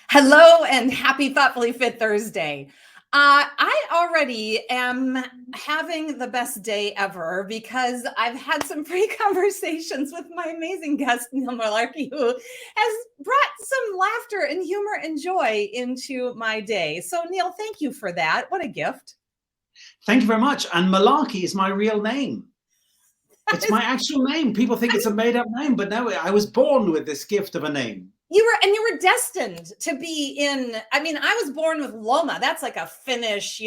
Hello and happy Thoughtfully Fit Thursday. I already am having the best day ever because I've had some free conversations with my amazing guest, Neil Mullarkey, who has brought some laughter and humor and joy into my day. So, Neil, thank you for that. What a gift. Thank you very much. And Mullarkey is my real name. It's my actual name. People think it's a made up name, but no, I was born with this gift of a name. You were destined to be in. I mean, I was born with Loma. That's like a Finnish,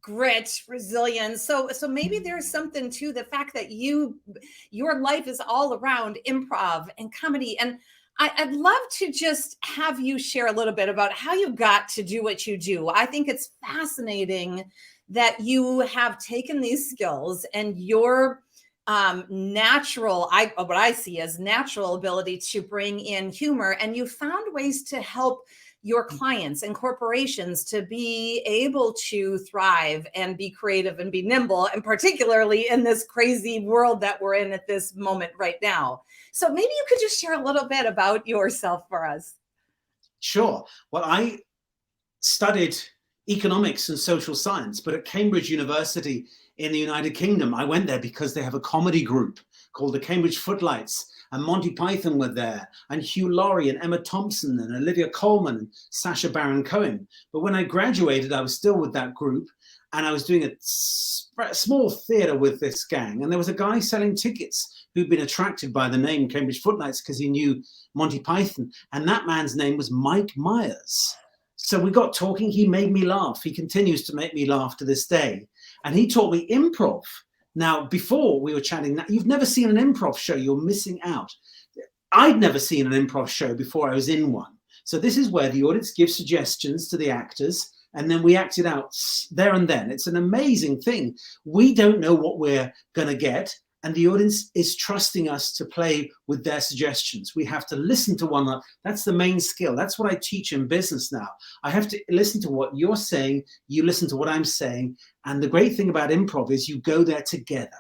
grit, resilience. So maybe there's something to the fact that your life is all around improv and comedy. And I'd love to just have you share a little bit about how you got to do what you do. I think it's fascinating that you have taken these skills and your what I see as natural ability to bring in humor, and you found ways to help your clients and corporations to be able to thrive and be creative and be nimble, and particularly in this crazy world that we're in at this moment right now. So maybe you could just share a little bit about yourself for us. Sure. Well, I studied economics and social science, but at Cambridge University in the United Kingdom, I went there because they have a comedy group called the Cambridge Footlights, and Monty Python were there, and Hugh Laurie and Emma Thompson and Olivia Colman and Sacha Baron Cohen. But when I graduated, I was still with that group, and I was doing a small theatre with this gang, and there was a guy selling tickets who'd been attracted by the name Cambridge Footlights because he knew Monty Python, and that man's name was Mike Myers. So we got talking. He made me laugh. He continues to make me laugh to this day. And he taught me improv. Now, before we were chatting, you've never seen an improv show. You're missing out. I'd never seen an improv show before I was in one. So this is where the audience gives suggestions to the actors, and then we act it out there and then. It's an amazing thing. We don't know what we're going to get, and the audience is trusting us to play with their suggestions. We have to listen to one another. That's the main skill. That's what I teach in business now. I have to listen to what you're saying. You listen to what I'm saying. And the great thing about improv is you go there together.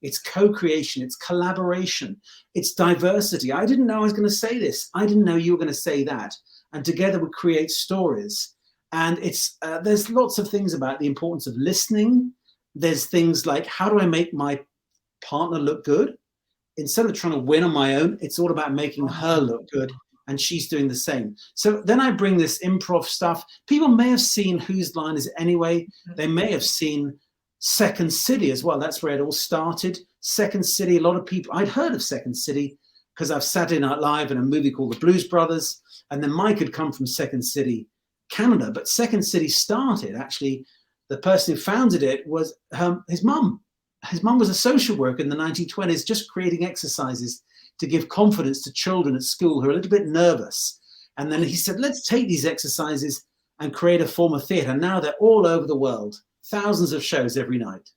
It's co-creation. It's collaboration. It's diversity. I didn't know I was going to say this. I didn't know you were going to say that. And together we create stories. And there's lots of things about the importance of listening. There's things like, how do I make my partner look good? Instead of trying to win on my own, it's all about making her look good, and she's doing the same. So then I bring this improv stuff. People may have seen Whose Line Is It Anyway? They may have seen Second City as well. That's where it all started. Second City, a lot of people, I'd heard of Second City because I've Saturday Night Live in a movie called The Blues Brothers, and then Mike had come from Second City, Canada. But Second City started, actually, the person who founded it was his mum. His mum was a social worker in the 1920s, just creating exercises to give confidence to children at school who are a little bit nervous. And then he said, let's take these exercises and create a form of theatre. Now they're all over the world, thousands of shows every night.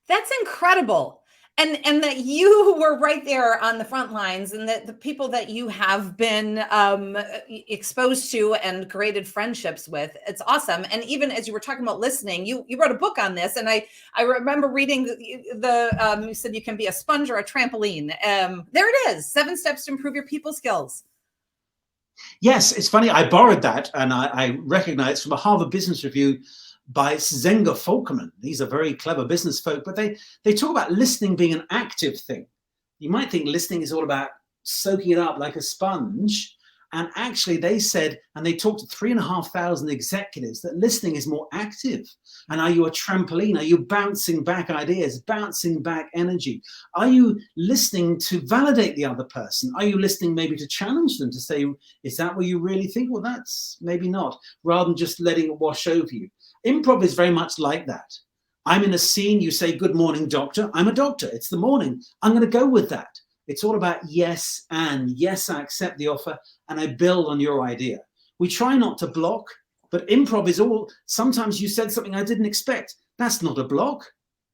That's incredible. And that you were right there on the front lines, and that the people that you have been exposed to and created friendships with, it's awesome. And even as you were talking about listening, you wrote a book on this, and I remember reading you said you can be a sponge or a trampoline. There it is, 7 steps to improve your people skills. Yes, it's funny. I borrowed that, and I recognize from a Harvard Business Review by Zenga Folkerman. These are very clever business folk, but they talk about listening being an active thing. You might think listening is all about soaking it up like a sponge. And actually they said, and they talked to 3,500 executives, that listening is more active. And are you a trampoline? Are you bouncing back ideas, bouncing back energy? Are you listening to validate the other person? Are you listening maybe to challenge them, to say, is that what you really think? Well, that's maybe not, rather than just letting it wash over you. Improv is very much like that. I'm in a scene, you say, good morning, doctor. I'm a doctor. It's the morning. I'm going to go with that. It's all about yes, and yes, I accept the offer, and I build on your idea. We try not to block, but improv is all, sometimes you said something I didn't expect. That's not a block.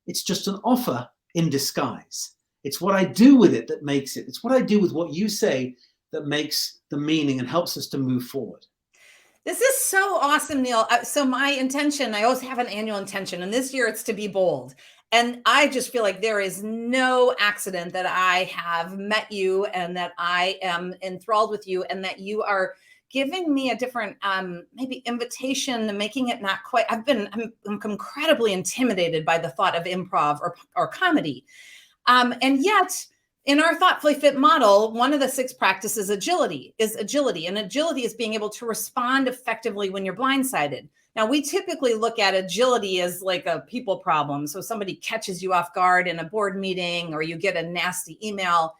It's just an offer in disguise. It's what I do with it that makes it. It's what I do with what you say that makes the meaning and helps us to move forward. This is so awesome, Neil. So my intention, I always have an annual intention, and this year it's to be bold. And I just feel like there is no accident that I have met you and that I am enthralled with you and that you are giving me a different maybe invitation, making it not quite. I'm incredibly intimidated by the thought of improv or comedy. And yet in our Thoughtfully Fit model, one of the 6 practices is agility. And agility is being able to respond effectively when you're blindsided. Now, we typically look at agility as like a people problem. So somebody catches you off guard in a board meeting, or you get a nasty email.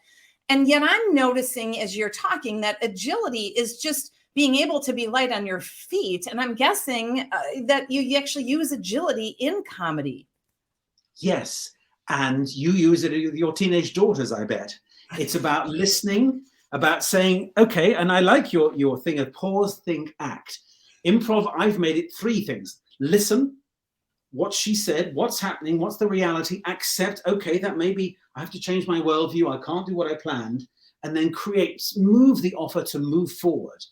And yet I'm noticing as you're talking that agility is just being able to be light on your feet. And I'm guessing that you actually use agility in comedy. Yes. And you use it with your teenage daughters, I bet. It's about listening, about saying, okay, and I like your thing of pause, think, act. Improv, I've made it 3 things. Listen, what she said, what's happening, what's the reality, accept, okay, that maybe I have to change my worldview, I can't do what I planned, and then move the offer to move forward.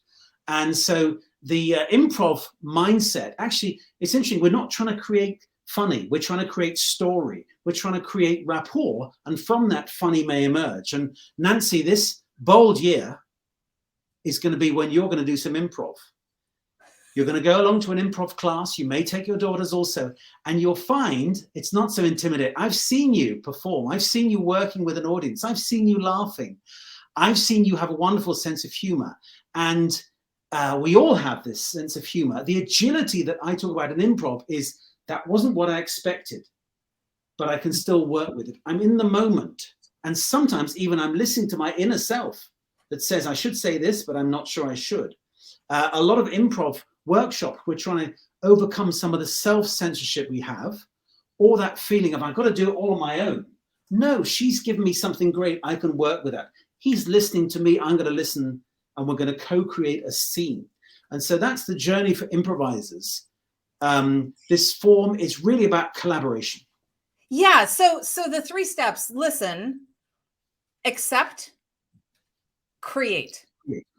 And so the improv mindset, actually, it's interesting, we're not trying to create funny, we're trying to create story, we're trying to create rapport, and from that funny may emerge. And Nancy, this bold year is going to be when you're going to do some improv. You're going to go along to an improv class, you may take your daughters also, and you'll find it's not so intimidating. I've seen you perform, I've seen you working with an audience, I've seen you laughing, I've seen you have a wonderful sense of humor, and we all have this sense of humor. The agility that I talk about in improv is that wasn't what I expected, but I can still work with it. I'm in the moment. And sometimes even I'm listening to my inner self that says, I should say this, but I'm not sure I should. A lot of improv workshop, we're trying to overcome some of the self-censorship we have, or that feeling of, I've got to do it all on my own. No, she's given me something great. I can work with that. He's listening to me. I'm going to listen, and we're going to co-create a scene. And so that's the journey for improvisers. This form is really about collaboration. Yeah. So the 3 steps: listen, accept, create.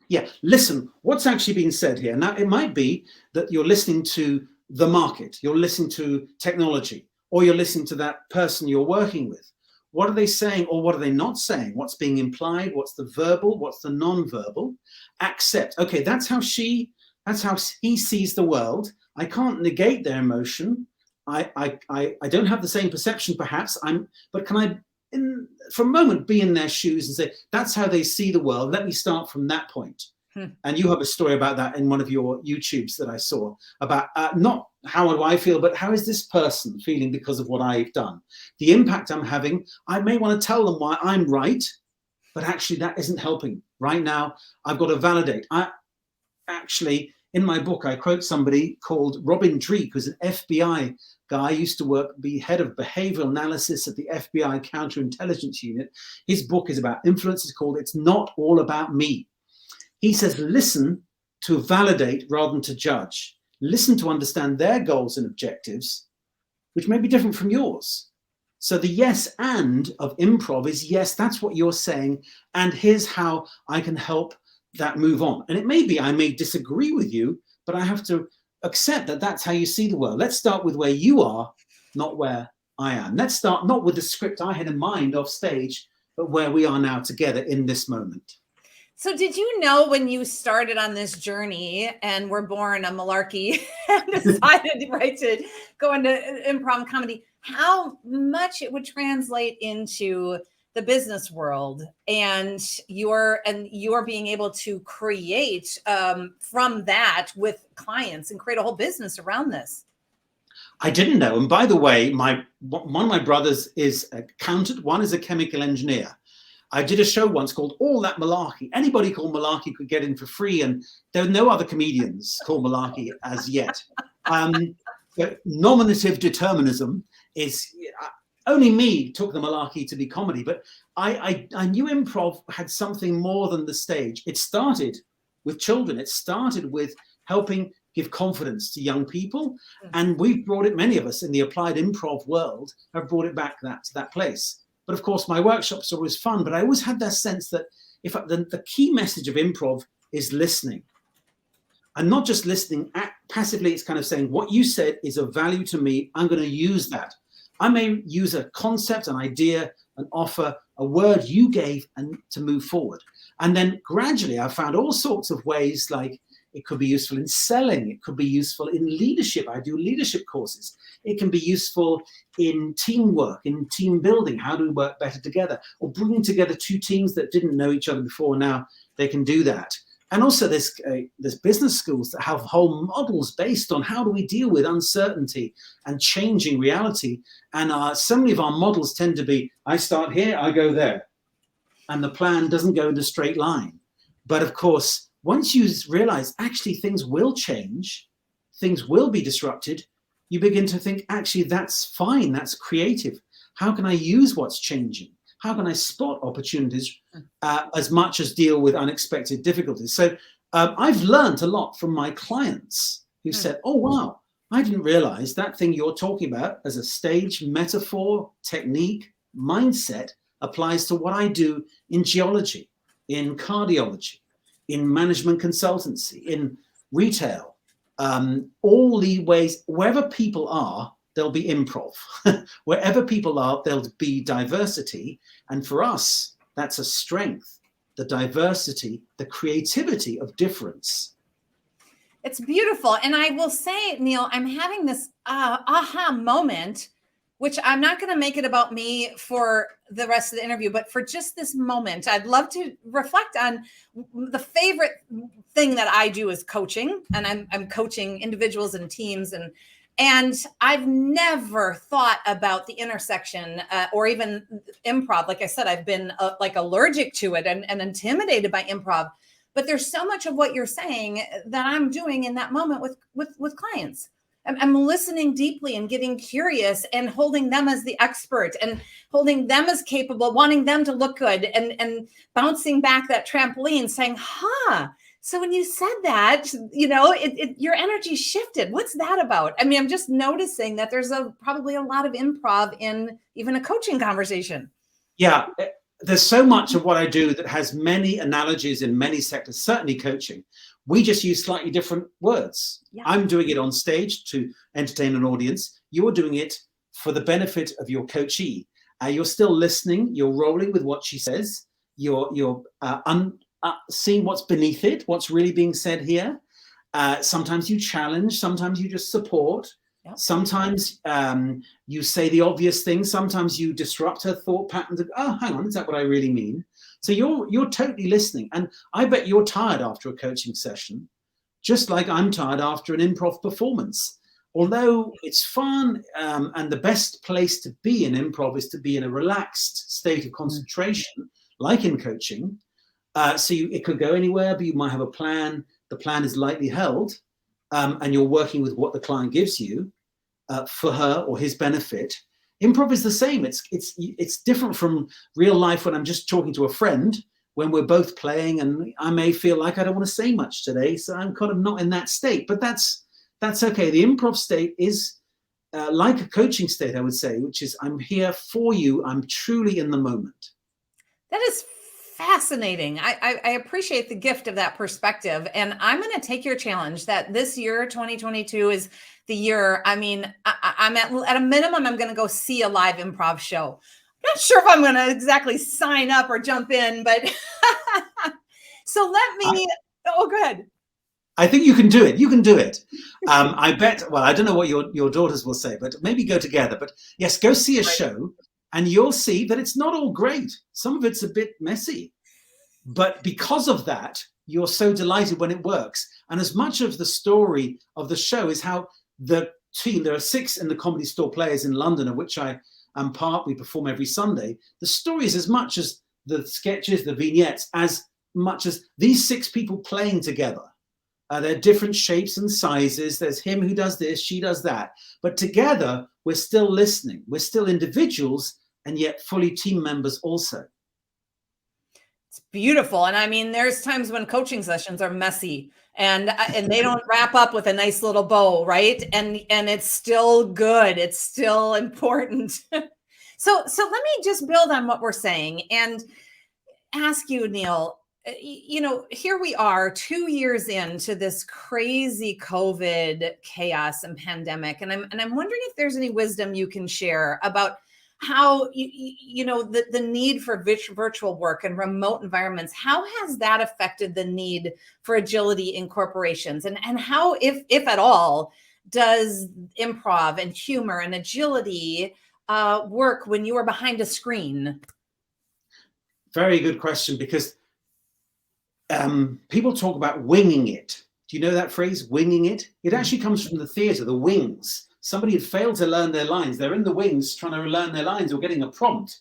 Yeah. Listen, what's actually being said here? Now, it might be that you're listening to the market, you're listening to technology, or you're listening to that person you're working with. What are they saying, or what are they not saying? What's being implied? What's the verbal? What's the non-verbal? Accept. Okay, that's how he sees the world. I can't negate their emotion. I don't have the same perception, perhaps. But can I, for a moment, be in their shoes and say, that's how they see the world. Let me start from that point. And you have a story about that in one of your YouTubes that I saw about not how do I feel, but how is this person feeling because of what I've done? The impact I'm having, I may want to tell them why I'm right, but actually that isn't helping. Right now, I've got to validate. In my book, I quote somebody called Robin Dreeke, who's an FBI guy, used to be head of behavioral analysis at the FBI counterintelligence unit. His book is about influence. It's called It's Not All About Me. He says, listen to validate rather than to judge. Listen to understand their goals and objectives, which may be different from yours. So the yes and of improv is, yes, that's what you're saying, and here's how I can help that move on. And it may be I may disagree with you, but I have to accept that that's how you see the world. Let's start with where you are, not where I am. Let's start not with the script I had in mind off stage, but where we are now together in this moment. So did you know when you started on this journey and were born a Mullarkey and decided to go into improv comedy, how much it would translate into the business world and you're being able to create from that with clients and create a whole business around this? I didn't know. And by the way, one of my brothers is an accountant, one is a chemical engineer. I did a show once called All That Mullarkey. Anybody called Mullarkey could get in for free, and there are no other comedians called Mullarkey as yet. But nominative determinism is, only me took the Mullarkey to be comedy, but I knew improv had something more than the stage. It started with children. It started with helping give confidence to young people. And we've brought it, many of us in the applied improv world have brought it back to that place. But of course, my workshops are always fun, but I always had that sense that the key message of improv is listening. And not just listening passively, it's kind of saying, what you said is of value to me. I'm going to use that. I may use a concept, an idea, an offer, a word you gave, and to move forward. And then gradually I found all sorts of ways, like It could be useful in selling. It could be useful in leadership. I do leadership courses. It can be useful in teamwork, in team building. How do we work better together? Or bringing together two teams that didn't know each other before. Now they can do that. And also there's business schools that have whole models based on how do we deal with uncertainty and changing reality. And so many of our models tend to be, I start here, I go there. And the plan doesn't go in a straight line. But of course, once you realize actually things will change, things will be disrupted, you begin to think, actually, that's fine, that's creative. How can I use what's changing? How can I spot opportunities as much as deal with unexpected difficulties? So I've learned a lot from my clients who said, oh, wow, I didn't realize that thing you're talking about as a stage metaphor, technique, mindset applies to what I do in geology, in cardiology, in management consultancy, in retail, all the ways, wherever people are, there'll be improv. Wherever people are, there'll be diversity. And for us, that's a strength, the diversity, the creativity of difference. It's beautiful. And I will say, Neil, I'm having this aha moment, which I'm not going to make it about me for the rest of the interview, but for just this moment, I'd love to reflect on the favorite thing that I do is coaching. And I'm coaching individuals and teams, and I've never thought about the intersection or even improv. Like I said, I've been like allergic to it and intimidated by improv. But there's so much of what you're saying that I'm doing in that moment with clients. I'm listening deeply and getting curious and holding them as the expert and holding them as capable, wanting them to look good and bouncing back that trampoline saying, so when you said that, your energy shifted. What's that about? I mean, I'm just noticing that there's probably a lot of improv in even a coaching conversation. Yeah, there's so much of what I do that has many analogies in many sectors, certainly coaching. We just use slightly different words. Yeah. I'm doing it on stage to entertain an audience. You're doing it for the benefit of your coachee. You're still listening. You're rolling with what she says. You're seeing what's beneath it, what's really being said here. Sometimes you challenge. Sometimes you just support. Yep. Sometimes you say the obvious thing. Sometimes you disrupt her thought patterns. Oh, hang on, is that what I really mean? So you're totally listening. And I bet you're tired after a coaching session, just like I'm tired after an improv performance. Although it's fun and the best place to be in improv is to be in a relaxed state of concentration, like in coaching. It could go anywhere, but you might have a plan. The plan is lightly held and you're working with what the client gives you for her or his benefit. Improv is the same. It's different from real life when I'm just talking to a friend, when we're both playing and I may feel like I don't want to say much today. So I'm kind of not in that state, but that's okay. The improv state is like a coaching state, I would say, which is I'm here for you. I'm truly in the moment. That is fascinating. I appreciate the gift of that perspective. And I'm going to take your challenge that this year, 2022, is the year. I mean, I'm at a minimum, I'm going to go see a live improv show. I'm not sure if I'm going to exactly sign up or jump in, but so let me, go ahead. I think you can do it. You can do it. I bet, well, I don't know what your daughters will say, but maybe go together. But yes, go see a show. And you'll see that it's not all great. Some of it's a bit messy. But because of that, you're so delighted when it works. And as much of the story of the show is how the team, there are 6 in the Comedy Store Players in London, of which I am part, we perform every Sunday. The story is as much as the sketches, the vignettes, as much as these 6 people playing together. They're different shapes and sizes. There's him who does this, she does that. But together, we're still listening. We're still individuals, and yet fully team members also. It's beautiful. And I mean, there's times when coaching sessions are messy and they don't wrap up with a nice little bow, right? And it's still good. It's still important. So let me just build on what we're saying and ask you, Neil, here we are 2 years into this crazy COVID chaos and pandemic. And I'm wondering if there's any wisdom you can share about how the need for virtual work and remote environments, how has that affected the need for agility in corporations, and how, if at all, does improv and humor and agility work when you are behind a screen? Very good question, because people talk about winging it. Do you know that phrase, winging it? It actually comes from the theatre, the wings. Somebody had failed to learn their lines. They're in the wings trying to learn their lines or getting a prompt.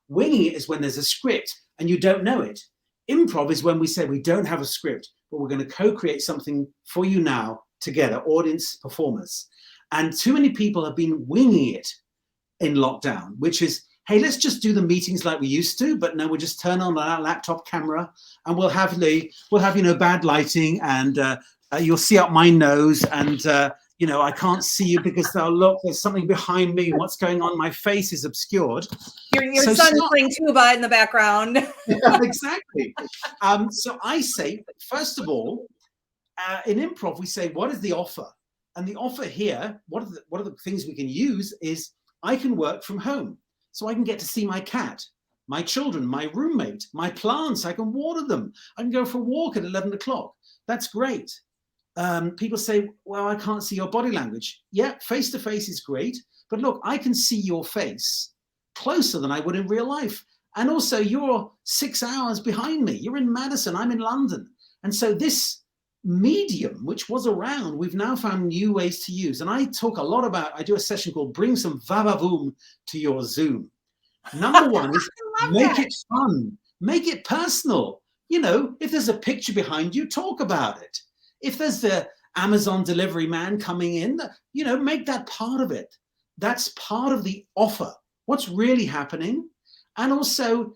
Winging it is when there's a script and you don't know it. Improv is when we say we don't have a script, but we're going to co-create something for you now together, audience, performers. And too many people have been winging it in lockdown, which is, hey, let's just do the meetings like we used to, but no, we'll just turn on our laptop camera and we'll have bad lighting, and you'll see up my nose, and I can't see you because look, there's something behind me. What's going on? My face is obscured. Your son's playing tuba in the background. Yeah, exactly. So I say, first of all, in improv, we say, what is the offer? And the offer here, what are the things we can use is, I can work from home. So I can get to see my cat, my children, my roommate, my plants. I can water them. I can go for a walk at 11 o'clock. That's great. People say, well, I can't see your body language. Yeah, face-to-face is great. But look, I can see your face closer than I would in real life. And also, you're 6 hours behind me. You're in Madison. I'm in London. And so this medium, which was around, we've now found new ways to use. And I talk a lot about, I do a session called Bring Some Vavavoom to Your Zoom. Number one is make it fun, make it personal. If there's a picture behind you, talk about it. If there's the Amazon delivery man coming in, make that part of it. That's part of the offer. What's really happening? And also,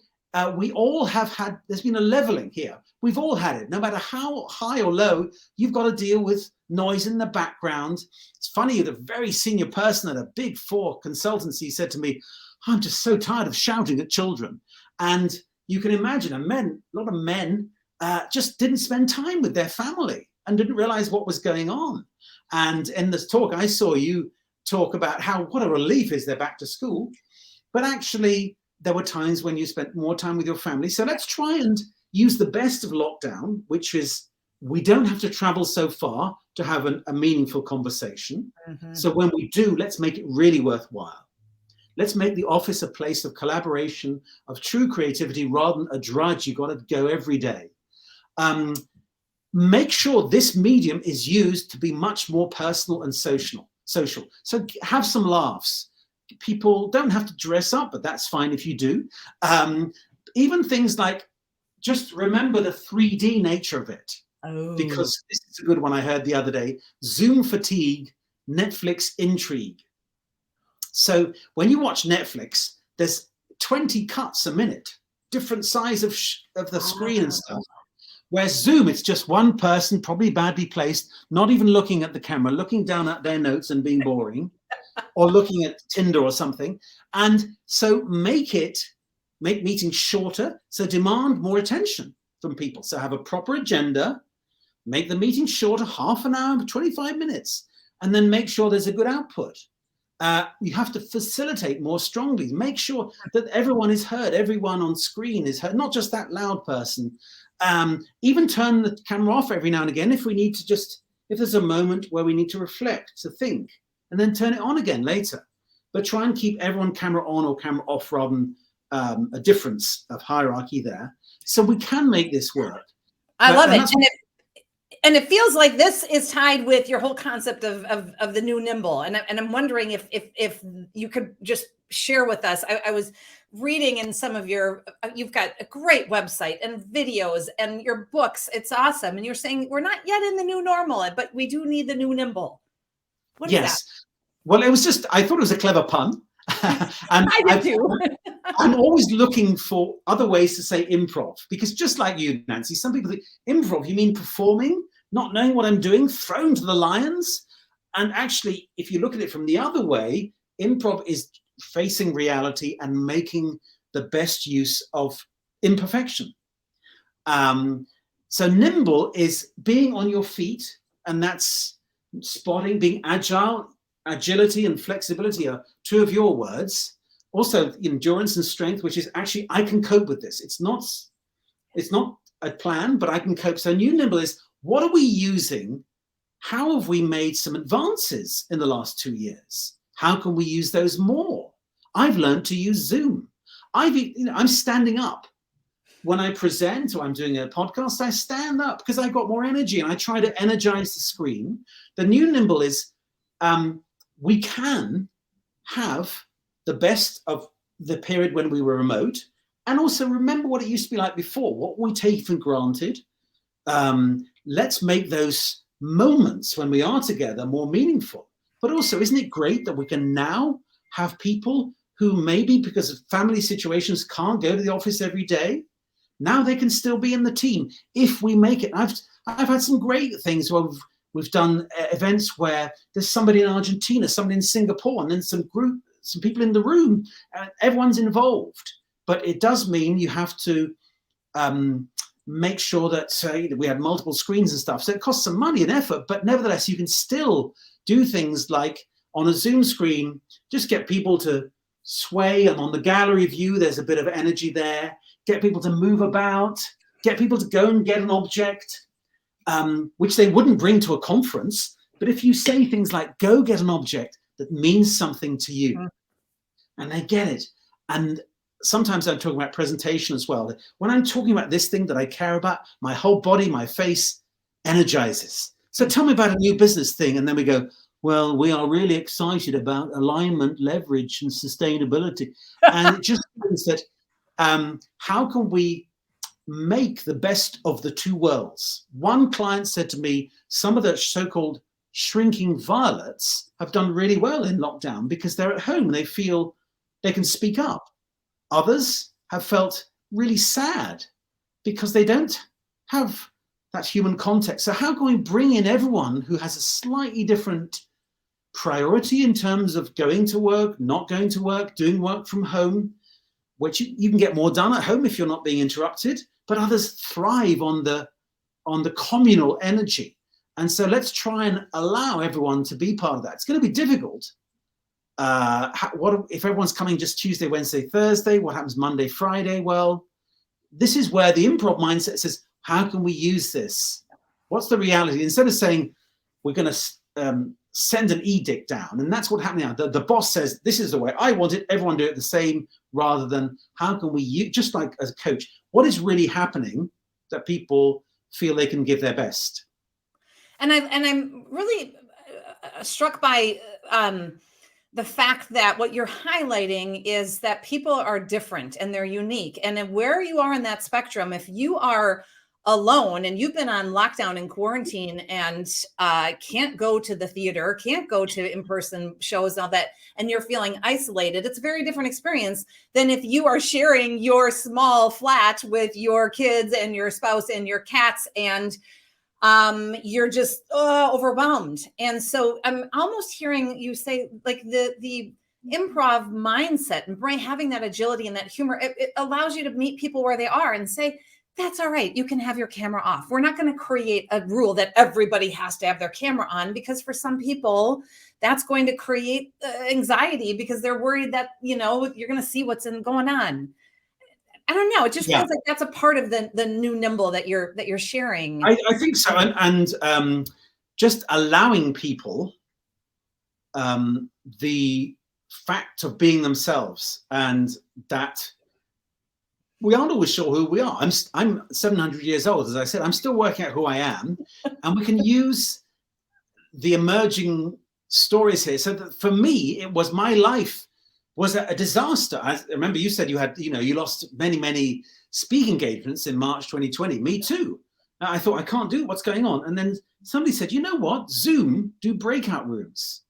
we all have had, there's been a leveling here. We've all had it. No matter how high or low, you've got to deal with noise in the background. It's funny, the very senior person at a Big Four consultancy said to me, I'm just so tired of shouting at children. And you can imagine a lot of men just didn't spend time with their family and didn't realize what was going on. And in this talk, I saw you talk about what a relief is they're back to school. But actually, there were times when you spent more time with your family. So let's try and use the best of lockdown, which is we don't have to travel so far to have a meaningful conversation. Mm-hmm. So when we do, let's make it really worthwhile. Let's make the office a place of collaboration, of true creativity, rather than a drudge you got to go every day. Make sure this medium is used to be much more personal and social. So have some laughs. People don't have to dress up, but that's fine if you do. Even things like, just remember the 3D nature of it. Oh. Because this is a good one I heard the other day. Zoom fatigue, Netflix intrigue. So when you watch Netflix, there's 20 cuts a minute, different size of the screen and stuff. Whereas Zoom, it's just one person, probably badly placed, not even looking at the camera, looking down at their notes and being boring, or looking at Tinder or something. And so make meetings shorter, so demand more attention from people. So have a proper agenda, make the meeting shorter, half an hour, 25 minutes, and then make sure there's a good output. You have to facilitate more strongly. Make sure that everyone is heard, everyone on screen is heard, not just that loud person. Even turn the camera off every now and again if we need to if there's a moment where we need to reflect, to think, and then turn it on again later. But try and keep everyone camera on or camera off rather than a difference of hierarchy there. So we can make this work. I love it. And it feels like this is tied with your whole concept of the new Nimble. And I'm wondering if you could just share with us. I was reading in some of you've got a great website and videos and your books. It's awesome. And you're saying we're not yet in the new normal, but we do need the new Nimble. What is that? Well, I thought it was a clever pun. And I did too. I'm always looking for other ways to say improv, because just like you, Nancy, some people think improv, you mean performing, not knowing what I'm doing, thrown to the lions. And actually, if you look at it from the other way, improv is facing reality and making the best use of imperfection. So nimble is being on your feet, and that's spotting, being agile. Agility and flexibility are two of your words. also endurance and strength, which is actually, I can cope with this. It's not a plan, but I can cope. So new Nimble is, what are we using? How have we made some advances in the last 2 years? How can we use those more? I've learned to use Zoom. I'm standing up. When I present or I'm doing a podcast, I stand up because I got more energy and I try to energize the screen. The new Nimble is, we can have the best of the period when we were remote, and also remember what it used to be like before, what we take for granted. Let's make those moments when we are together more meaningful. But also, isn't it great that we can now have people who maybe because of family situations can't go to the office every day? Now they can still be in the team if we make it. I've had some great things where we've done events where there's somebody in Argentina, somebody in Singapore, and then some people in the room. Everyone's involved, but it does mean you have to make sure that we have multiple screens and stuff. So it costs some money and effort, but nevertheless, you can still do things like on a Zoom screen, just get people to sway, and on the gallery view, there's a bit of energy there. Get people to move about, get people to go and get an object, which they wouldn't bring to a conference. But if you say things like, go get an object that means something to you, and they get it. And sometimes I'm talking about presentation as well. When I'm talking about this thing that I care about, my whole body, my face energizes. So tell me about a new business thing. And then we go, well, we are really excited about alignment, leverage, and sustainability. And it just means that how can we make the best of the two worlds? One client said to me, some of the so-called shrinking violets have done really well in lockdown because they're at home and they feel they can speak up. Others have felt really sad because they don't have that human context. So how can we bring in everyone who has a slightly different priority in terms of going to work, not going to work, doing work from home, which you can get more done at home if you're not being interrupted, but others thrive on the communal energy. And so let's try and allow everyone to be part of that. It's going to be difficult. What if everyone's coming just Tuesday, Wednesday, Thursday? What happens Monday, Friday? Well, this is where the improv mindset says, how can we use this? What's the reality? Instead of saying, we're going to send an edict down, and that's what happened now. The boss says, this is the way I want it, everyone do it the same, rather than how can we use, just like as a coach, what is really happening that people feel they can give their best? And I'm really struck by the fact that what you're highlighting is that people are different and they're unique. And where you are in that spectrum, if you are alone and you've been on lockdown and quarantine and can't go to the theater, can't go to in-person shows, all that, and you're feeling isolated, it's a very different experience than if you are sharing your small flat with your kids and your spouse and your cats and you're just overwhelmed. And so I'm almost hearing you say like the improv mindset and having that agility and that humor, it allows you to meet people where they are and say, that's all right. You can have your camera off. We're not going to create a rule that everybody has to have their camera on, because for some people that's going to create anxiety because they're worried that, you're going to see what's going on. I don't know. It just feels like that's a part of the new Nimble that you're sharing. I think so. And just allowing people the fact of being themselves, and that we aren't always sure who we are. I'm 700 years old, as I said. I'm still working out who I am. And we can use the emerging stories here. So that for me, it was my life was a disaster. I remember you said you lost many, many speaking engagements in March 2020. Me too. I thought, I can't do what's going on. And then somebody said, you know what? Zoom, do breakout rooms.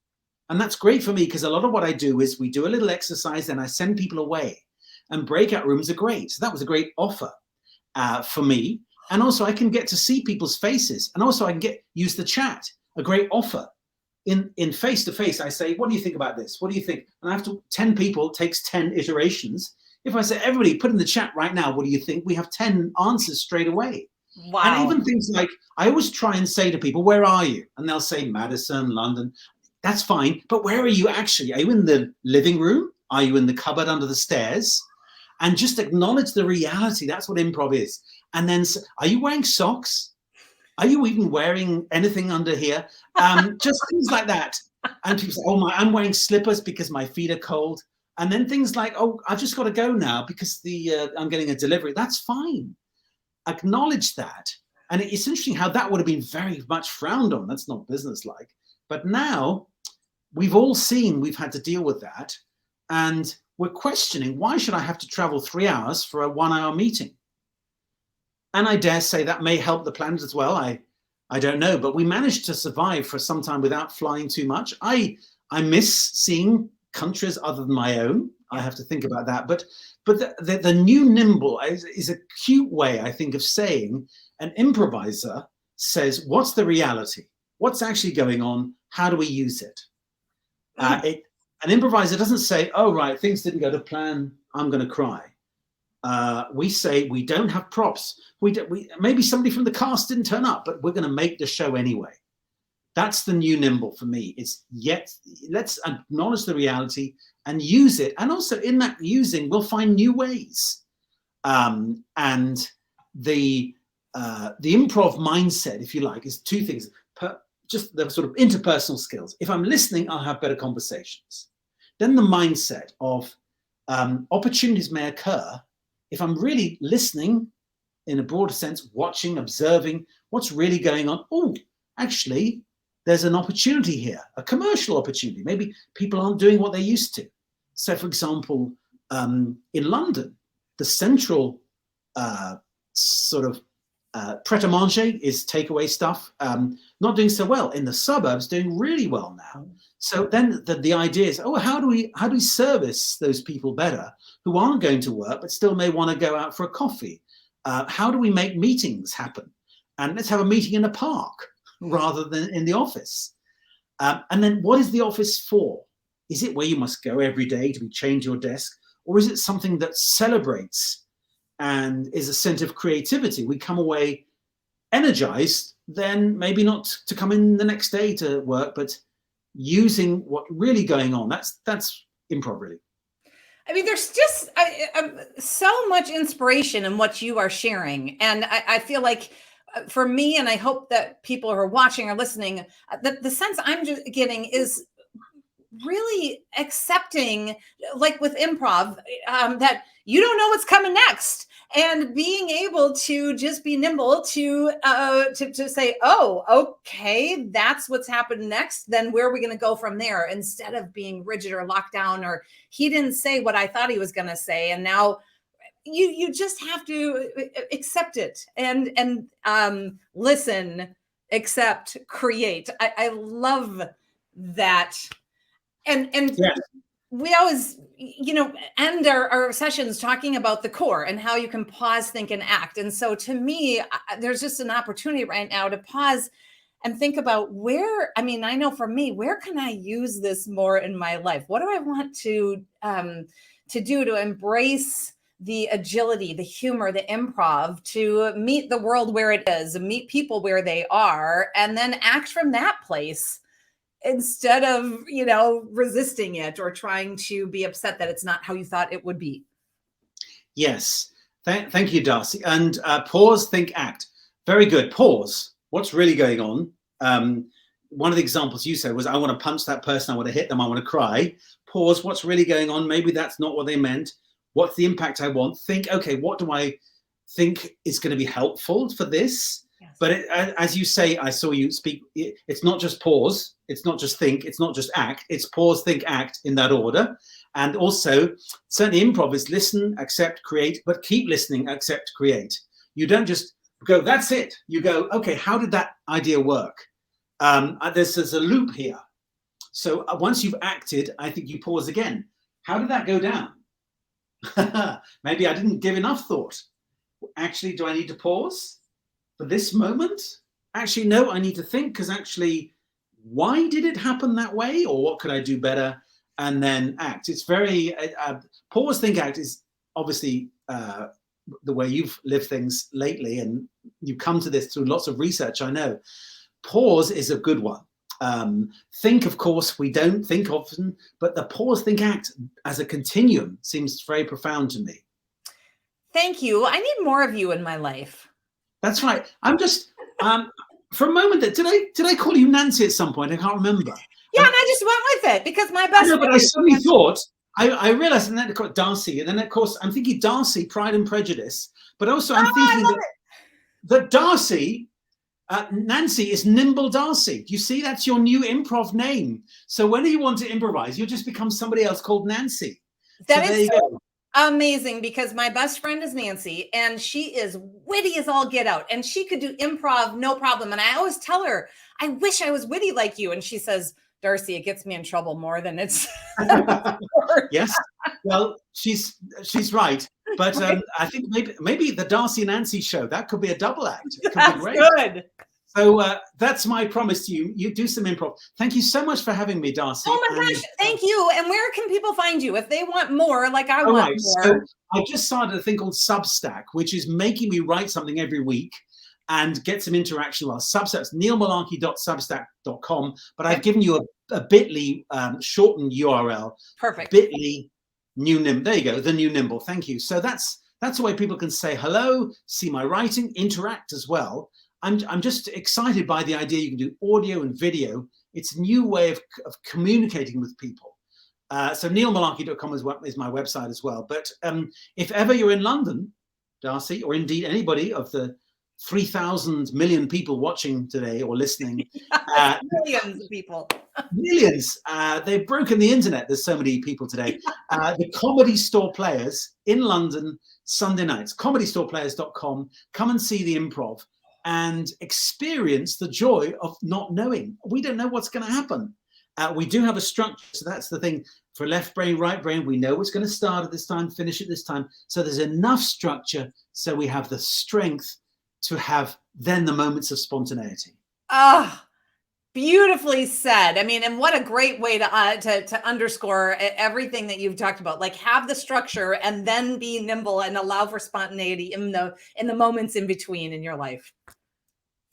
And that's great for me, because a lot of what I do is we do a little exercise and I send people away. And breakout rooms are great. So that was a great offer for me. And also I can get to see people's faces. And also I can use the chat, a great offer. In face-to-face, I say, what do you think about this? What do you think? And after 10 people, takes 10 iterations. If I say, everybody put in the chat right now, what do you think? We have 10 answers straight away. Wow. And even things like, I always try and say to people, where are you? And they'll say Madison, London. That's fine. But where are you actually? Are you in the living room? Are you in the cupboard under the stairs? And just acknowledge the reality. That's what improv is. And then, are you wearing socks? Are you even wearing anything under here? Just things like that. And people say, oh, I'm wearing slippers because my feet are cold. And then things like, oh, I've just got to go now because I'm getting a delivery. That's fine. Acknowledge that. And it's interesting how that would have been very much frowned on. That's not businesslike. But now we've all seen we've had to deal with that. And we're questioning, why should I have to travel 3 hours for a 1 hour meeting? And I dare say that may help the planet as well. I don't know, but we managed to survive for some time without flying too much. I miss seeing countries other than my own. I have to think about that. But the new Nimble is a cute way, I think, of saying an improviser says, what's the reality? What's actually going on? How do we use it? An improviser doesn't say, oh, right, things didn't go to plan, I'm going to cry. We say we don't have props. Maybe somebody from the cast didn't turn up, but we're going to make the show anyway. That's the new Nimble for me. Let's acknowledge the reality and use it. And also in that using, we'll find new ways. And the improv mindset, if you like, is two things. Just the sort of interpersonal skills. If I'm listening, I'll have better conversations. Then the mindset of opportunities may occur if I'm really listening in a broader sense, watching, observing what's really going on. Oh, actually, there's an opportunity here, a commercial opportunity. Maybe people aren't doing what they used to. So, for example, in London, the central sort of pret-a-manger is takeaway stuff, not doing so well. In the suburbs, doing really well now. So then the idea is, oh, how do we service those people better who aren't going to work but still may want to go out for a coffee? How do we make meetings happen? And let's have a meeting in a park rather than in the office. And then what is the office for? Is it where you must go every day to change your desk? Or is it something that celebrates and is a sense of creativity? We come away energized, then maybe not to come in the next day to work, but using what's really going on. That's improv, really. I mean, there's just so much inspiration in what you are sharing. And I feel like for me, and I hope that people who are watching or listening, the sense I'm just getting is really accepting, like with improv, that you don't know what's coming next, and being able to just be nimble to say, oh, okay, that's what's happened next. Then where are we going to go from there? Instead of being rigid or locked down, or he didn't say what I thought he was going to say, and now you just have to accept it and listen, accept, create. I love that. And yes. We always, end our sessions talking about the core and how you can pause, think, and act. And so to me, there's just an opportunity right now to pause and think about I know for me, where can I use this more in my life? What do I want to do to embrace the agility, the humor, the improv, to meet the world where it is, meet people where they are, and then act from that place, instead of, resisting it or trying to be upset that it's not how you thought it would be. Yes. Thank you, Darcy. And pause, think, act. Very good. Pause. What's really going on? One of the examples you said was, I want to punch that person. I want to hit them. I want to cry. Pause. What's really going on? Maybe that's not what they meant. What's the impact I want? Think, okay, what do I think is going to be helpful for this? Yes. But as you say, I saw you speak, it's not just pause, it's not just think, it's not just act, it's pause, think, act in that order. And also, certainly improv is listen, accept, create, but keep listening, accept, create. You don't just go, that's it. You go, okay, how did that idea work? There's a loop here. So once you've acted, I think you pause again. How did that go down? Maybe I didn't give enough thought. Actually, do I need to pause for this moment? Actually, no, I need to think, because actually, why did it happen that way? Or what could I do better? And then act. It's very, pause, think, act is obviously the way you've lived things lately. And you come to this through lots of research, I know. Pause is a good one. Think, of course, we don't think often, but the pause, think, act as a continuum seems very profound to me. Thank you. I need more of you in my life. That's right. I'm just, for a moment, did I call you Nancy at some point? I can't remember. Yeah, and I just went with it because my best I know, friend but I is suddenly Nancy. thought, I realized, and then of course Darcy, and then of course I'm thinking Darcy, Pride and Prejudice, but also I'm thinking that Darcy, Nancy is Nimble Darcy. Do you see? That's your new improv name. So when you want to improvise, you'll just become somebody else called Nancy. That so there is you so go. amazing because my best friend is Nancy and she is witty as all get out and she could do improv no problem. And I always tell her, I wish I was witty like you. And she says, Darcy, it gets me in trouble more than it's. Yes, well, she's right, but I think maybe the Darcy and Nancy show, that could be a double act. It could be great. Good. So that's my promise to you. You do some improv. Thank you so much for having me, Darcy. Oh my gosh, thank you. And where can people find you if they want more, like I All want right, more? so I just started a thing called Substack, which is making me write something every week and get some interaction. Well, Substack's neilmullarkey.substack.com, but I've given you a bit.ly shortened URL. Perfect. Bit.ly new Nimble. There you go, the new Nimble. Thank you. So that's a way people can say hello, see my writing, interact as well. I'm just excited by the idea you can do audio and video. It's a new way of communicating with people. So neilmullarkey.com is my website as well. But if ever you're in London, Darcy, or indeed anybody of the 3,000 million people watching today or listening, millions of people. Millions. They've broken the internet. There's so many people today. The Comedy Store Players in London, Sunday nights, comedystoreplayers.com. Come and see the improv and experience the joy of not knowing. We don't know what's going to happen. We do have a structure. So that's the thing. For left brain, right brain, we know what's going to start at this time, finish at this time. So there's enough structure so we have the strength to have then the moments of spontaneity. Ah. Beautifully said. I mean, and what a great way to underscore everything that you've talked about. Like, have the structure and then be nimble and allow for spontaneity in the moments in between in your life.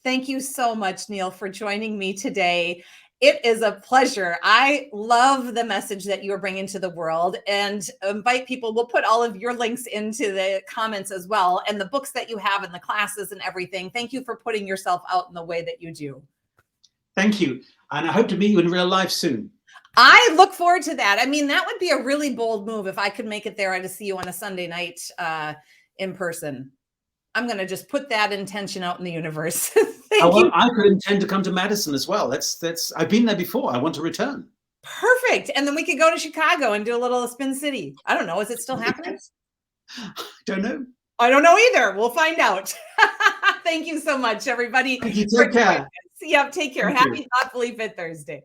Thank you so much, Neil, for joining me today. It is a pleasure. I love the message that you're bringing to the world and invite people. We'll put all of your links into the comments as well, and the books that you have and the classes and everything. Thank you for putting yourself out in the way that you do. Thank you. And I hope to meet you in real life soon. I look forward to that. I mean, that would be a really bold move if I could make it there. I'd see you on a Sunday night in person. I'm going to just put that intention out in the universe. I could intend to come to Madison as well. I've been there before. I want to return. Perfect. And then we could go to Chicago and do a little Spin City. I don't know. Is it still happening? I don't know. I don't know either. We'll find out. Thank you so much, everybody. Thank you. Take care. Yep. Take care. Happy Thoughtfully Fit Thursday.